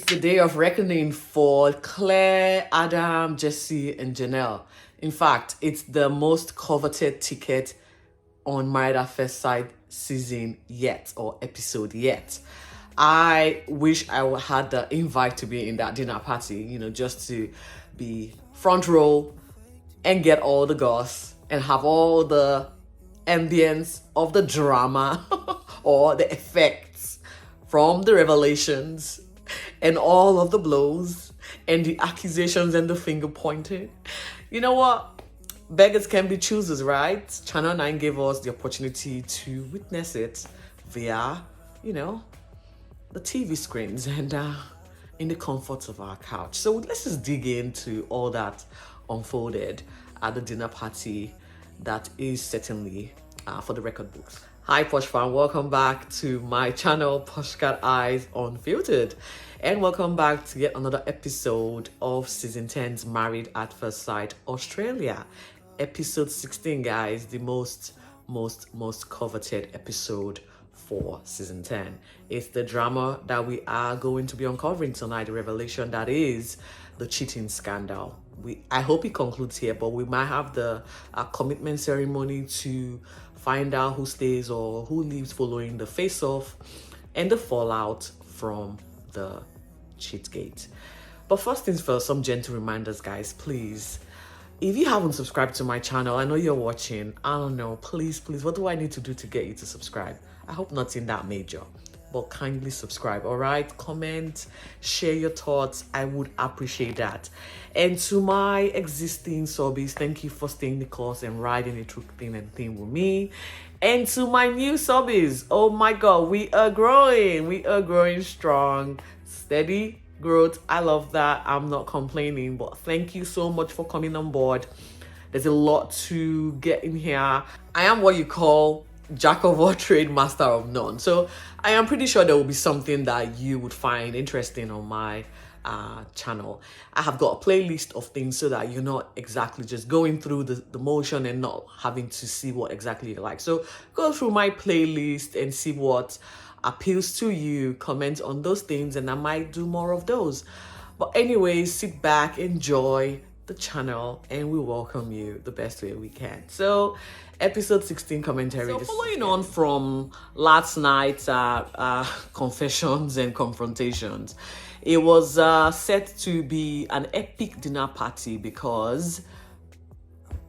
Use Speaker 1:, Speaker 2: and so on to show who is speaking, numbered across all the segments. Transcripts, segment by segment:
Speaker 1: It's the day of reckoning for Claire, Adam, Jesse, and Janelle. In fact, it's the most coveted ticket on Married at First Sight season yet, or episode yet. I wish I had the invite to be in that dinner party, just to be front row and get all the goss and have all the ambience of the drama or the effects from the revelations and all of the blows and the accusations and the finger pointing. You know what? Beggars can be choosers, right? Channel 9 gave us the opportunity to witness it via, the TV screens and in the comforts of our couch. So let's just dig into all that unfolded at the dinner party that is certainly for the record books. Hi Posh fan, welcome back to my channel Posh Cat Eyes Unfiltered, and welcome back to yet another episode of season 10's Married at First Sight Australia, episode 16, guys, the most coveted episode for season 10. It's the drama that we are going to be uncovering tonight, the revelation that is the cheating scandal. I hope it concludes here, but we might have the commitment ceremony to find out who stays or who leaves following the face-off and the fallout from the cheatgate. But first things first, some gentle reminders, guys, please. If you haven't subscribed to my channel, I know you're watching, I don't know, please, what do I need to do to get you to subscribe? I hope nothing that major, but kindly subscribe, all right? Comment, share your thoughts. I would appreciate that. And to my existing subbies, thank you for staying the course and riding the through thin and thin with me. And to my new subbies, oh my God, we are growing strong, steady growth. I love that. I'm not complaining, but thank you so much for coming on board. There's a lot to get in here. I am what you call jack of all trade, master of none. So I am pretty sure there will be something that you would find interesting on my channel. I have got a playlist of things so that you're not exactly just going through the motion and not having to see what exactly you like. So go through my playlist and see what appeals to you, comment on those things, and I might do more of those. But anyways, sit back, enjoy the channel, and we welcome you the best way we can. So episode 16 commentary. So following on from last night's confessions and confrontations, it was set to be an epic dinner party because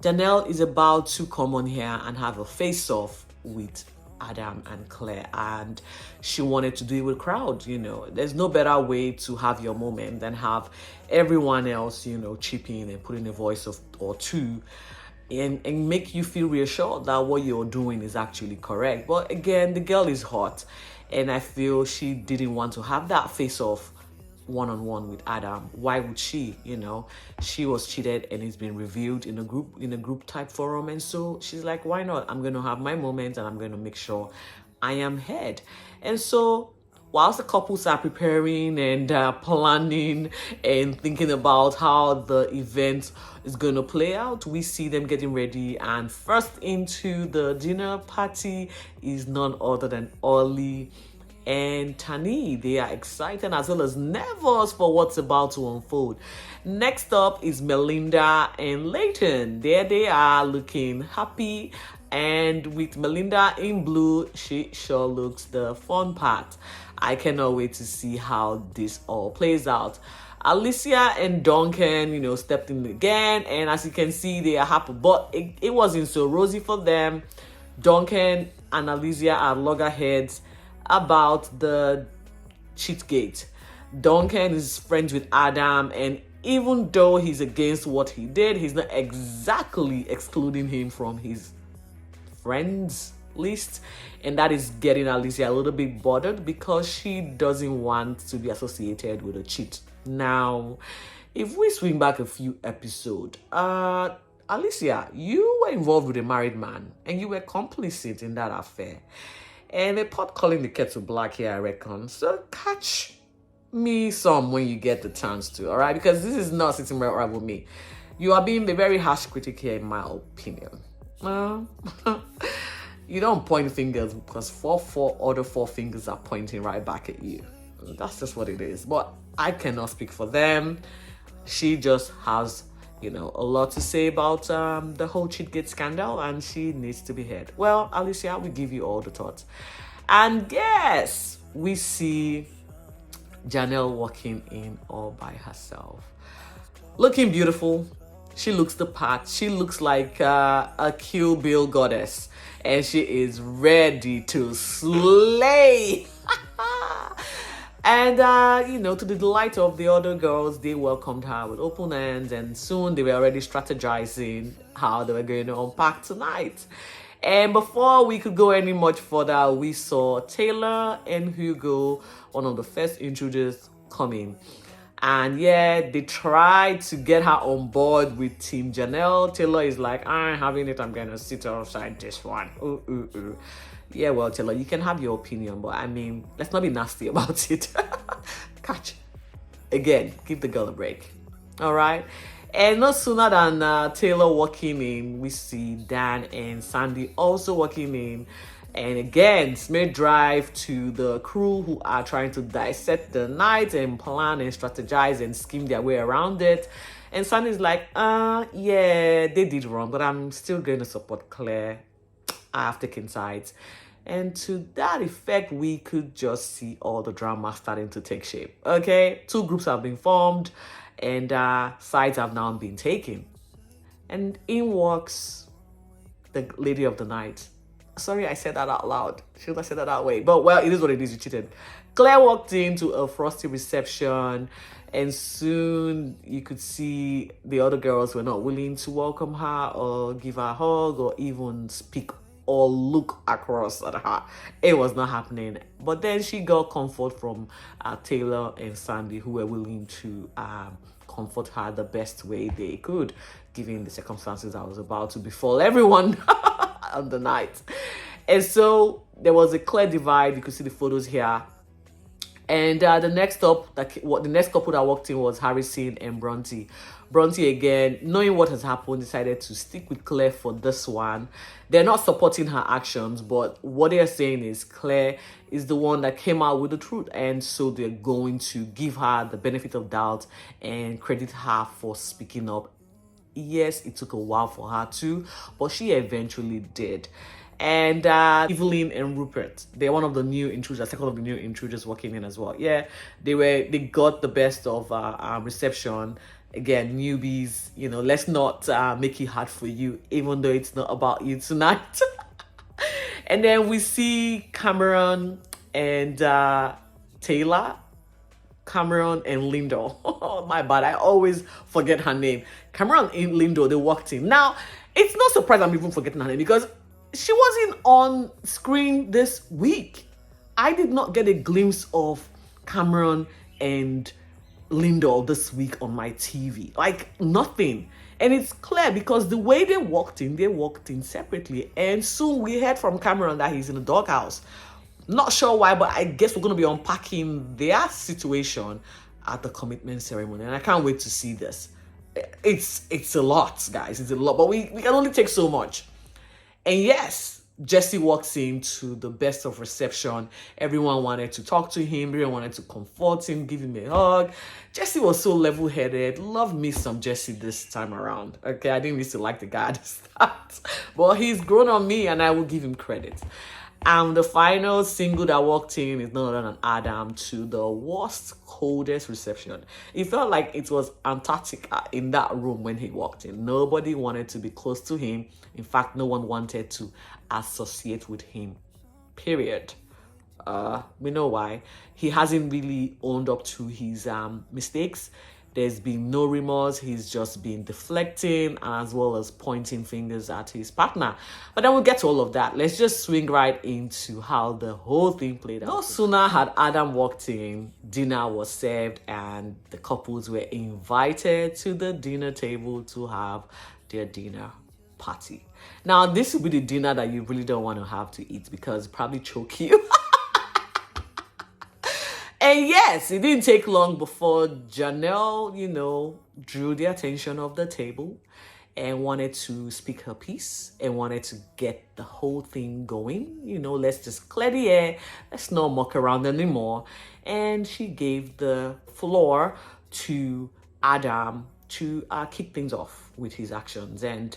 Speaker 1: Janelle is about to come on here and have a face-off with Adam and Claire, and she wanted to do it with crowd. There's no better way to have your moment than have everyone else chip in and put in a voice or two and make you feel reassured that what you're doing is actually correct. But again, the girl is hot, and I feel she didn't want to have that face-off one-on-one with Adam. Why would she? She was cheated and it's been revealed in a group type forum, and so she's like, why not? I'm gonna have my moment and I'm gonna make sure I am heard. And so whilst the couples are preparing and planning and thinking about how the event is gonna play out, we see them getting ready, and first into the dinner party is none other than Ollie and Tani. They are excited as well as nervous for what's about to unfold. Next up is Melinda and Leighton. There they are, looking happy, and with Melinda in blue, she sure looks the fun part. I cannot wait to see how this all plays out. Alicia and Duncan, stepped in again, and as you can see, they are happy, but it wasn't so rosy for them. Duncan and Alicia are loggerheads about the cheatgate. Duncan is friends with Adam, and even though he's against what he did, he's not exactly excluding him from his friends list, and that is getting Alicia a little bit bothered because she doesn't want to be associated with a cheat. Now, if we swing back a few episodes, Alicia, you were involved with a married man and you were complicit in that affair. And they pot calling the kettle black here, I reckon. So catch me some when you get the chance to, all right? Because this is not sitting right with me. You are being a very harsh critic here, in my opinion. You don't point fingers because four other four fingers are pointing right back at you. That's just what it is. But I cannot speak for them. She just has, a lot to say about the whole Cheatgate scandal, and she needs to be heard. Well, Alicia, we give you all the thoughts. And yes, we see Janelle walking in all by herself, looking beautiful. She looks the part. She looks like a Kill Bill goddess, and she is ready to slay. And, to the delight of the other girls, they welcomed her with open hands, and soon they were already strategizing how they were going to unpack tonight. And before we could go any much further, we saw Taylor and Hugo, one of the first intruders, coming. And yeah, they tried to get her on board with Team Janelle. Taylor is like, I ain't having it. I'm going to sit outside this one. Ooh, ooh, ooh. Yeah, well, Taylor, you can have your opinion, but I mean, let's not be nasty about it. Catch. Again, give the girl a break. All right? And no sooner than Taylor walking in, we see Dan and Sandy also walking in. And again, Smith drive to the crew who are trying to dissect the night and plan and strategize and scheme their way around it. And Sandy's like, yeah, they did wrong, but I'm still going to support Claire. I have taken sides. And to that effect, we could just see all the drama starting to take shape. Okay, 2 groups have been formed and sides have now been taken. And in walks the lady of the night. Sorry, I said that out loud. Should I say that that way? But well, it is what it is. You cheated. Claire walked into a frosty reception, and soon you could see the other girls were not willing to welcome her or give her a hug or even speak or look across at her. It was not happening. But then she got comfort from Taylor and Sandy, who were willing to comfort her the best way they could, given the circumstances that was about to befall everyone on the night. And so there was a clear divide. You could see the photos here. And the next couple that walked in was Harrison and Bronte. Bronte, again, knowing what has happened, decided to stick with Claire for this one. They're not supporting her actions, but what they're saying is Claire is the one that came out with the truth, and so they're going to give her the benefit of doubt and credit her for speaking up. Yes, it took a while for her to, but she eventually did. And Evelyn and Rupert, they're one of the new intruders, second of the new intruders walking in as well. Yeah, they got the best of reception. Again, newbies, let's not make it hard for you, even though it's not about you tonight. And then we see Cameron and Taylor. Cameron and Lindo. Oh, my bad. I always forget her name. Cameron and Lindo, they walked in. Now, it's no surprise I'm even forgetting her name because she wasn't on screen this week. I did not get a glimpse of Cameron and Lindo this week on my TV. Like, nothing. And it's clear because the way they walked in separately. And soon we heard from Cameron that he's in the doghouse. Not sure why, but I guess we're going to be unpacking their situation at the commitment ceremony. And I can't wait to see this. It's a lot, guys. It's a lot. But we can only take so much. And yes, Jesse walks into the best of reception. Everyone wanted to talk to him. Everyone wanted to comfort him, give him a hug. Jesse was so level-headed. Love me some Jesse this time around. Okay, I didn't used to like the guy at the start. But he's grown on me and I will give him credit. The final single that walked in is none other than Adam to the worst, coldest reception. It felt like it was Antarctica in that room when he walked in. Nobody wanted to be close to him. In fact, no one wanted to associate with him, period. We know why. He hasn't really owned up to his mistakes. There's been no remorse. He's just been deflecting as well as pointing fingers at his partner. But then we'll get to all of that. Let's just swing right into how the whole thing played out. No sooner had Adam walked in, dinner was served, and the couples were invited to the dinner table to have their dinner party. Now, this will be the dinner that you really don't want to have to eat because it probably choke you. And yes, it didn't take long before Janelle, drew the attention of the table. and wanted to speak her piece and wanted to get the whole thing going. Let's just clear the air. Let's not muck around anymore. And she gave the floor to Adam to kick things off with his actions. And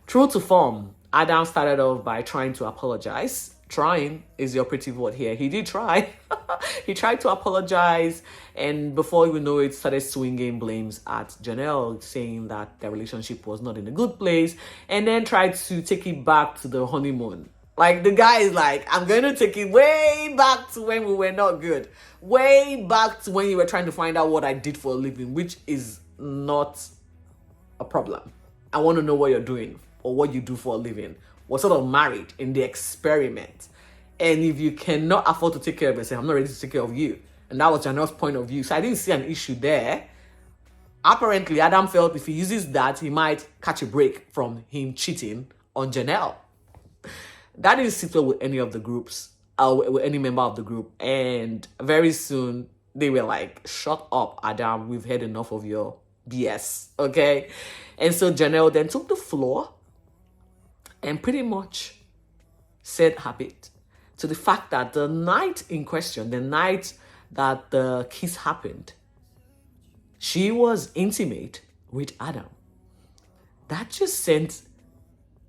Speaker 1: true to form, Adam started off by trying to apologize. Trying is the operative word here. He did try. He tried to apologize, and before you know it, started swinging blames at Janelle, saying that their relationship was not in a good place, and then tried to take it back to the honeymoon. Like, the guy is like, I'm going to take it way back to when we were not good. Way back to when you were trying to find out what I did for a living, which is not a problem. I want to know what you're doing or what you do for a living. We're sort of married in the experiment. And if you cannot afford to take care of yourself, I'm not ready to take care of you. And that was Janelle's point of view. So I didn't see an issue there. Apparently, Adam felt if he uses that, he might catch a break from him cheating on Janelle. That didn't sit well with any of the groups, with any member of the group. And very soon, they were like, shut up, Adam. We've had enough of your BS, okay? And so Janelle then took the floor and pretty much said her bit to the fact that the night in question, the night that the kiss happened, she was intimate with Adam. That just sent,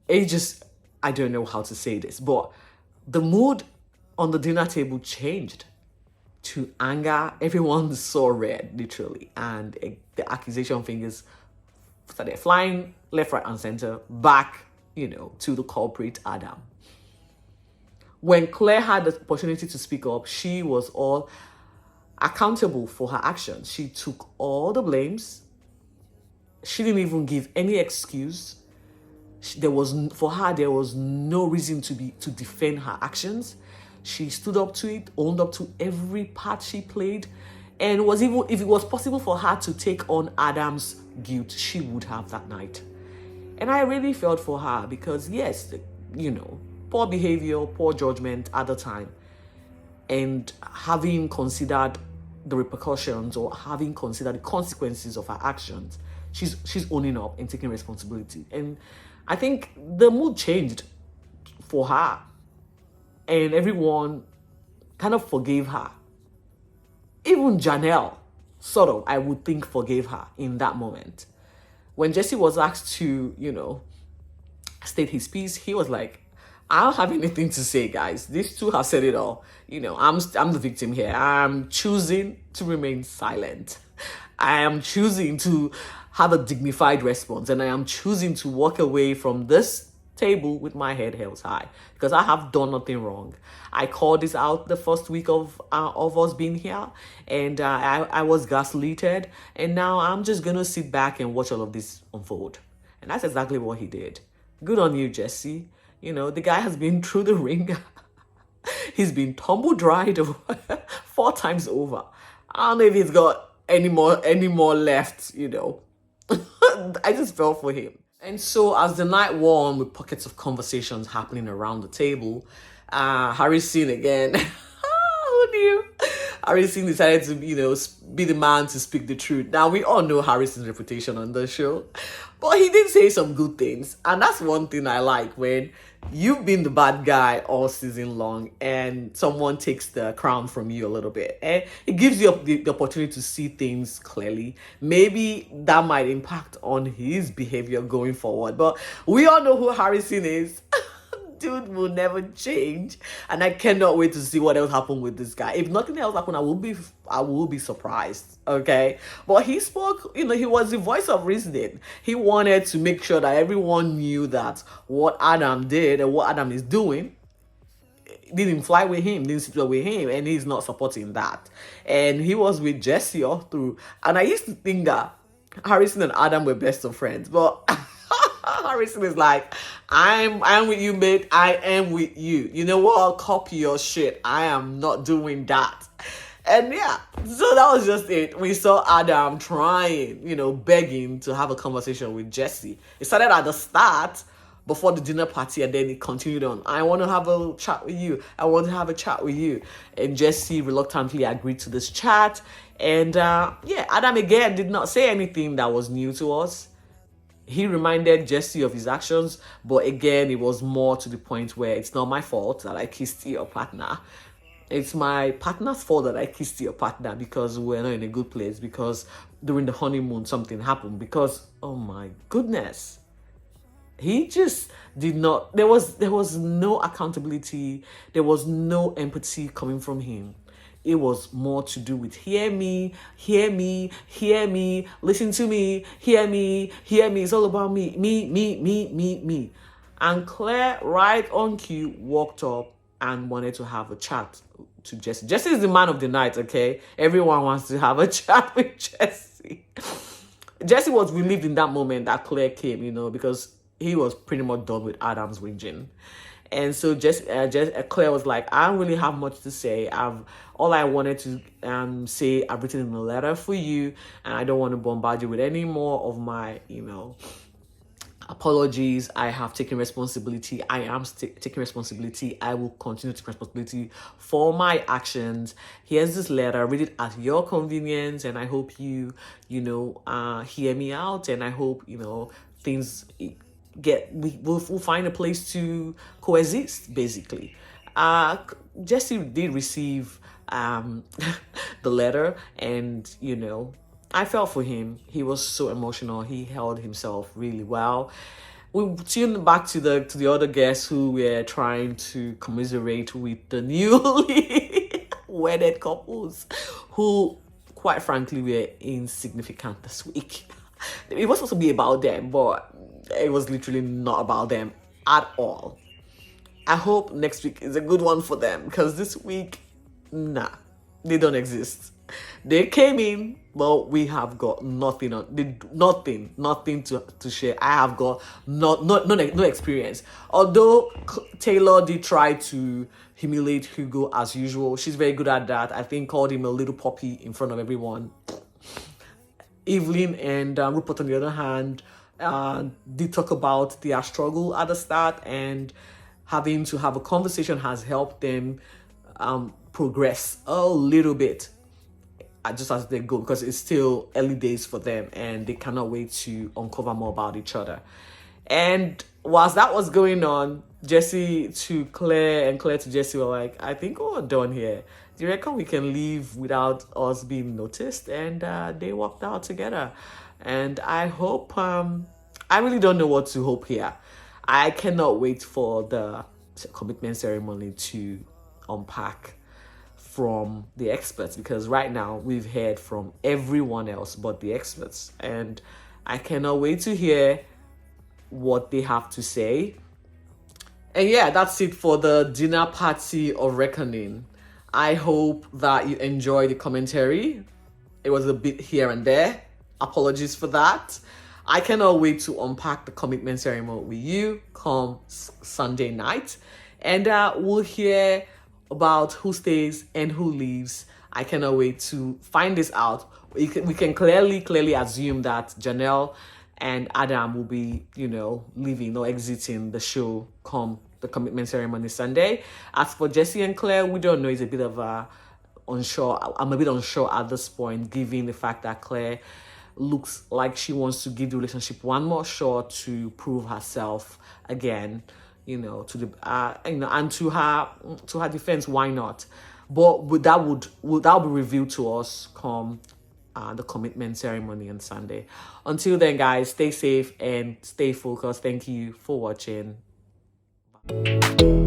Speaker 1: I don't know how to say this, but the mood on the dinner table changed to anger. Everyone saw red, literally, and the accusation fingers started flying left, right, and center back, to the culprit, Adam. When Claire had the opportunity to speak up, she was all accountable for her actions. She took all the blames. She didn't even give any excuse. For her, there was no reason to defend her actions. She stood up to it, owned up to every part she played, and if it was possible for her to take on Adam's guilt, she would have that night. And I really felt for her because, yes, poor behavior, poor judgment at the time, and having considered the repercussions or having considered the consequences of her actions, she's owning up and taking responsibility. And I think the mood changed for her, and everyone kind of forgave her. Even Janelle, sort of, I would think, forgave her in that moment. When Jesse was asked to, state his piece, he was like, I don't have anything to say, guys. These two have said it all. I'm the victim here. I'm choosing to remain silent. I am choosing to have a dignified response, and I am choosing to walk away from this table with my head held high because I have done nothing wrong. I called this out the first week of us being here, and I was gaslighted, and now I'm just gonna sit back and watch all of this unfold. And that's exactly what he did. Good on you, Jesse. The guy has been through the ringer. He's been tumble dried 4 times over. I don't know if he's got any more left. I just fell for him. And so as the night wore on with pockets of conversations happening around the table, Harrison again, who knew? Harrison decided to, be the man to speak the truth. Now, we all know Harrison's reputation on the show, but he did say some good things. And that's one thing I like, when you've been the bad guy all season long and someone takes the crown from you a little bit. And it gives you the opportunity to see things clearly. Maybe that might impact on his behavior going forward. But we all know who Harrison is. Dude will never change, and I cannot wait to see what else happens with this guy. If nothing else happens, I will be surprised. Okay, but he spoke. He was the voice of reasoning. He wanted to make sure that everyone knew that what Adam did and what Adam is doing didn't fly with him, didn't sit well with him, and he's not supporting that. And he was with Jesse all through. And I used to think that Harrison and Adam were best of friends, but Harrison is like, I'm with you, mate. I am with you. You know what? I'll copy your shit. I am not doing that. And yeah, so that was just it. We saw Adam trying, begging to have a conversation with Jesse. It started at the start before the dinner party, and then it continued on. I want to have a chat with you. I want to have a chat with you. And Jesse reluctantly agreed to this chat. And Adam again did not say anything that was new to us. He reminded Jesse of his actions, but again, it was more to the point where it's not my fault that I kissed your partner. It's my partner's fault that I kissed your partner because we're not in a good place, because during the honeymoon something happened, because, oh my goodness, he just did not, there was no accountability, there was no empathy coming from him. It was more to do with hear me, hear me, hear me, listen to me, hear me, hear me. It's all about me, me. And Claire, right on cue, walked up and wanted to have a chat to Jesse. Jesse is the man of the night, okay? Everyone wants to have a chat with Jesse. Jesse was relieved in that moment that Claire came, because he was pretty much done with Adam's whinging. And so Claire was like, I don't really have much to say. All I wanted to say, I've written in a letter for you, and I don't want to bombard you with any more of my, apologies. I have taken responsibility. I am taking responsibility. I will continue to take responsibility for my actions. Here's this letter. Read it at your convenience, and I hope you hear me out, and I hope things we'll find a place to coexist, basically. Jesse did receive the letter, and I felt for him. He was so emotional. He held himself really well. We tuned back to the other guests who were trying to commiserate with the newly wedded couples, who, quite frankly, were insignificant this week. It was supposed to be about them, but it was literally not about them at all. I hope next week is a good one for them, because this week, nah, they don't exist. They came in, but we have got nothing to share. I have got no experience. Although Taylor did try to humiliate Hugo as usual, she's very good at that. I think called him a little puppy in front of everyone. Evelyn and Rupert, on the other hand, did talk about their struggle at the start, and having to have a conversation has helped them progress a little bit just as they go, because it's still early days for them and they cannot wait to uncover more about each other. And whilst that was going on, Jesse to Claire and Claire to Jesse were like, I think we're done here. Do you reckon we can leave without us being noticed? And they walked out together. And I hope, I really don't know what to hope here. I cannot wait for the commitment ceremony to unpack from the experts, because right now we've heard from everyone else but the experts, and I cannot wait to hear what they have to say. And yeah, that's it for the dinner party of reckoning. I hope that you enjoy the commentary. It was a bit here and there. Apologies for that. I cannot wait to unpack the commitment ceremony with you come Sunday night, and we'll hear about who stays and who leaves. I cannot wait to find this out. We can clearly assume that Janelle and Adam will be, leaving or exiting the show come the commitment ceremony Sunday. As for Jesse and Claire, we don't know. It's a bit of unsure. I'm a bit unsure at this point, given the fact that Claire looks like she wants to give the relationship one more shot to prove herself again. To the and to her defense, why not? But that will be revealed to us come the commitment ceremony on Sunday. Until then, guys, stay safe and stay focused. Thank you for watching. Bye.